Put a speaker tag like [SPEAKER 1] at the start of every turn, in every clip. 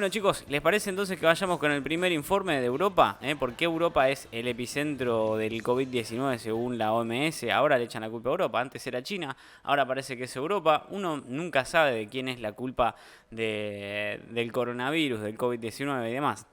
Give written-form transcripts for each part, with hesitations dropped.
[SPEAKER 1] Bueno chicos, ¿les parece entonces que vayamos con el primer informe de Europa? ¿Por qué Europa es el epicentro del COVID-19 según la OMS? Ahora le echan la culpa a Europa, antes era China, ahora parece que es Europa. Uno nunca sabe de quién es la culpa del coronavirus, del COVID-19 y demás.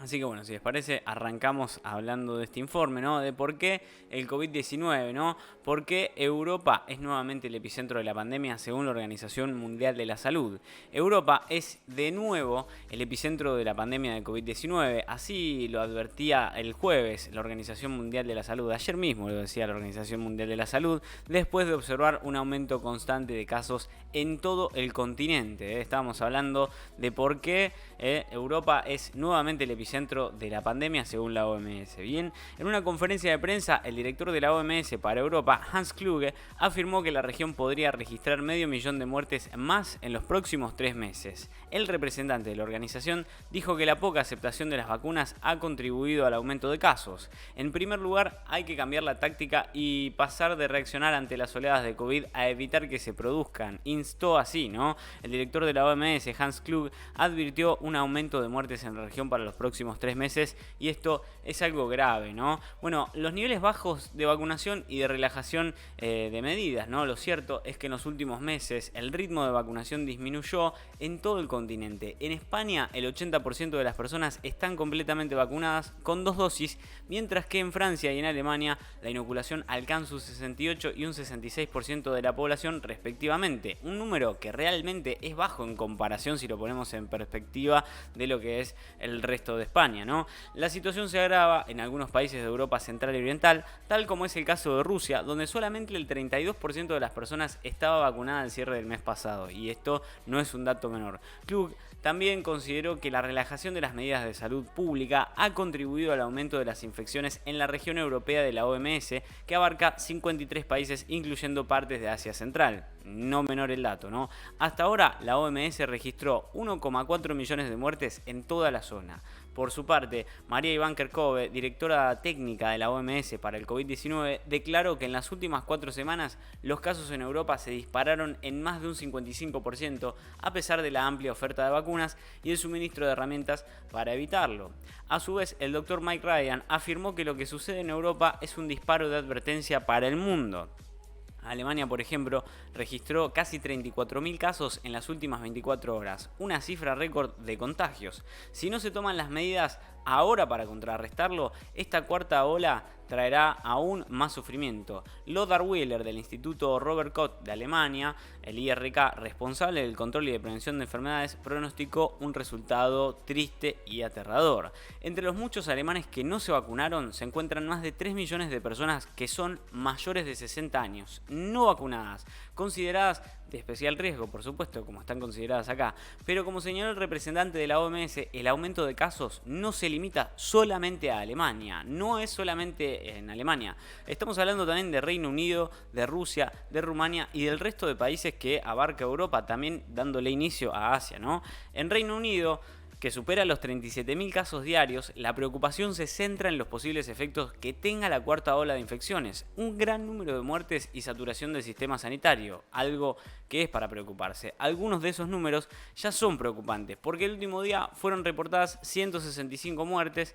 [SPEAKER 1] Así que bueno, si les parece, arrancamos hablando de este informe, ¿no? De por qué el COVID-19, ¿no? ¿Por qué Europa es nuevamente el epicentro de la pandemia según la Organización Mundial de la Salud? Europa es de nuevo el epicentro de la pandemia de COVID-19, así lo advertía el jueves la Organización Mundial de la Salud, ayer mismo lo decía la Organización Mundial de la Salud, después de observar un aumento constante de casos en todo el continente. Estábamos hablando de por qué Europa es nuevamente el epicentro de la pandemia según la OMS. Bien, en una conferencia de prensa, el director de la OMS para Europa, Hans Kluge, afirmó que la región podría registrar 500.000 de muertes más en los próximos 3 meses. El representante de la organización dijo que la poca aceptación de las vacunas ha contribuido al aumento de casos. En primer lugar, hay que cambiar la táctica y pasar de reaccionar ante las oleadas de COVID a evitar que se produzcan. Instó así, ¿no? El director de la OMS, Hans Kluge, advirtió un aumento de muertes en la región para los próximos 3 meses y esto es algo grave, ¿no? Bueno, los niveles bajos de vacunación y de relajación de medidas, ¿no? Lo cierto es que en los últimos meses el ritmo de vacunación disminuyó en todo el continente. En España el 80% de las personas están completamente vacunadas con 2 dosis, mientras que en Francia y en Alemania la inoculación alcanza un 68 y un 66% de la población respectivamente. Un número que realmente es bajo en comparación si lo ponemos en perspectiva de lo que es el resto de España, ¿no? La situación se agrava en algunos países de Europa Central y Oriental, tal como es el caso de Rusia, donde solamente el 32% de las personas estaba vacunada al cierre del mes pasado, y esto no es un dato menor. Klug también consideró que la relajación de las medidas de salud pública ha contribuido al aumento de las infecciones en la región europea de la OMS, que abarca 53 países, incluyendo partes de Asia Central. No menor el dato, ¿no? Hasta ahora, la OMS registró 1,4 millones de muertes en toda la zona. Por su parte, María Iván Kerkhove, directora técnica de la OMS para el COVID-19, declaró que en las últimas 4 semanas los casos en Europa se dispararon en más de un 55%, a pesar de la amplia oferta de vacunas y el suministro de herramientas para evitarlo. A su vez, el doctor Mike Ryan afirmó que lo que sucede en Europa es un disparo de advertencia para el mundo. Alemania, por ejemplo, registró casi 34.000 casos en las últimas 24 horas, una cifra récord de contagios. Si no se toman las medidas ahora para contrarrestarlo, esta cuarta ola traerá aún más sufrimiento. Lothar Wieler, del Instituto Robert Koch de Alemania, el IRK responsable del control y de prevención de enfermedades, pronosticó un resultado triste y aterrador. Entre los muchos alemanes que no se vacunaron se encuentran más de 3 millones de personas que son mayores de 60 años, no vacunadas, consideradas de especial riesgo, por supuesto, como están consideradas acá. Pero como señaló el representante de la OMS, el aumento de casos no se limita solamente a Alemania, no es solamente en Alemania. Estamos hablando también de Reino Unido, de Rusia, de Rumania y del resto de países que abarca Europa, también dándole inicio a Asia, ¿no? En Reino Unido, que supera los 37.000 casos diarios, la preocupación se centra en los posibles efectos que tenga la cuarta ola de infecciones, un gran número de muertes y saturación del sistema sanitario, algo que es para preocuparse. Algunos de esos números ya son preocupantes, porque el último día fueron reportadas 165 muertes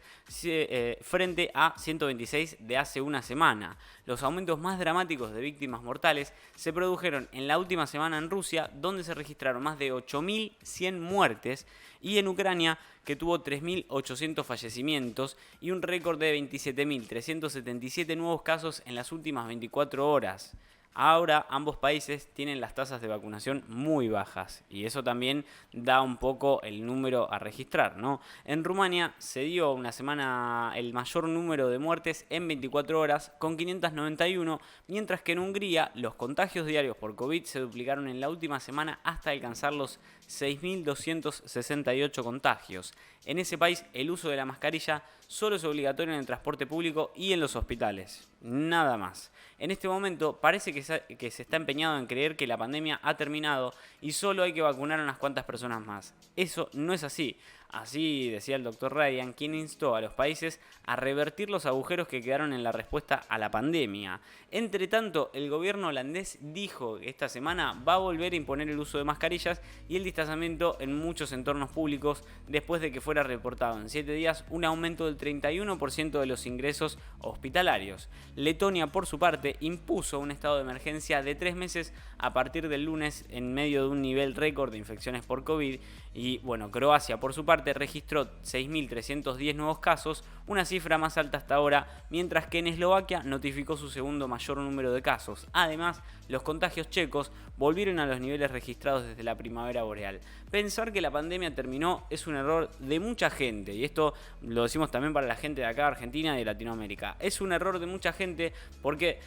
[SPEAKER 1] frente a 126 de hace una semana. Los aumentos más dramáticos de víctimas mortales se produjeron en la última semana en Rusia, donde se registraron más de 8.100 muertes, y en Ucrania, que tuvo 3.800 fallecimientos y un récord de 27.377 nuevos casos en las últimas 24 horas. Ahora ambos países tienen las tasas de vacunación muy bajas y eso también da un poco el número a registrar, ¿no? En Rumania se dio una semana el mayor número de muertes en 24 horas con 591, mientras que en Hungría los contagios diarios por COVID se duplicaron en la última semana hasta alcanzar los 6.268 contagios. En ese país el uso de la mascarilla solo es obligatorio en el transporte público y en los hospitales, nada más. En este momento parece que se está empeñado en creer que la pandemia ha terminado y solo hay que vacunar a unas cuantas personas más. Eso no es así. Así decía el doctor Ryan, quien instó a los países a revertir los agujeros que quedaron en la respuesta a la pandemia. Entre tanto, el gobierno holandés dijo que esta semana va a volver a imponer el uso de mascarillas y el distanciamiento en muchos entornos públicos después de que fuera reportado en 7 días un aumento del 31% de los ingresos hospitalarios. Letonia, por su parte, impuso un estado de emergencia de 3 meses a partir del lunes en medio de un nivel récord de infecciones por COVID. Y bueno, Croacia, por su parte, registró 6.310 nuevos casos, una cifra más alta hasta ahora, mientras que en Eslovaquia notificó su segundo mayor número de casos. Además, los contagios checos volvieron a los niveles registrados desde la primavera boreal. Pensar que la pandemia terminó es un error de mucha gente, y esto lo decimos también para la gente de acá, Argentina y de Latinoamérica. Es un error de mucha gente porque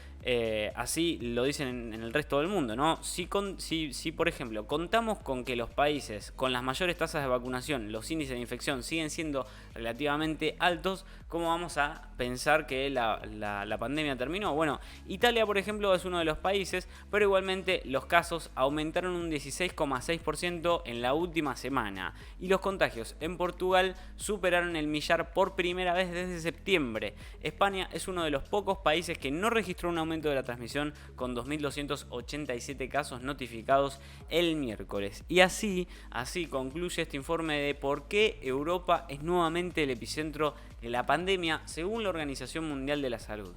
[SPEAKER 1] así lo dicen en el resto del mundo, ¿no? Si, por ejemplo, contamos con que los países con las mayores tasas de vacunación, los índices de infección siguen siendo relativamente altos, ¿cómo vamos a pensar que la pandemia terminó? Bueno, Italia, por ejemplo, es uno de los países, pero igualmente los casos aumentaron un 16,6% en la última semana y los contagios en Portugal superaron el millar por primera vez desde septiembre. España es uno de los pocos países que no registró un aumento de la transmisión, con 2.287 casos notificados el miércoles. Y así concluye este informe de por qué Europa es nuevamente el epicentro de la pandemia según la Organización Mundial de la Salud.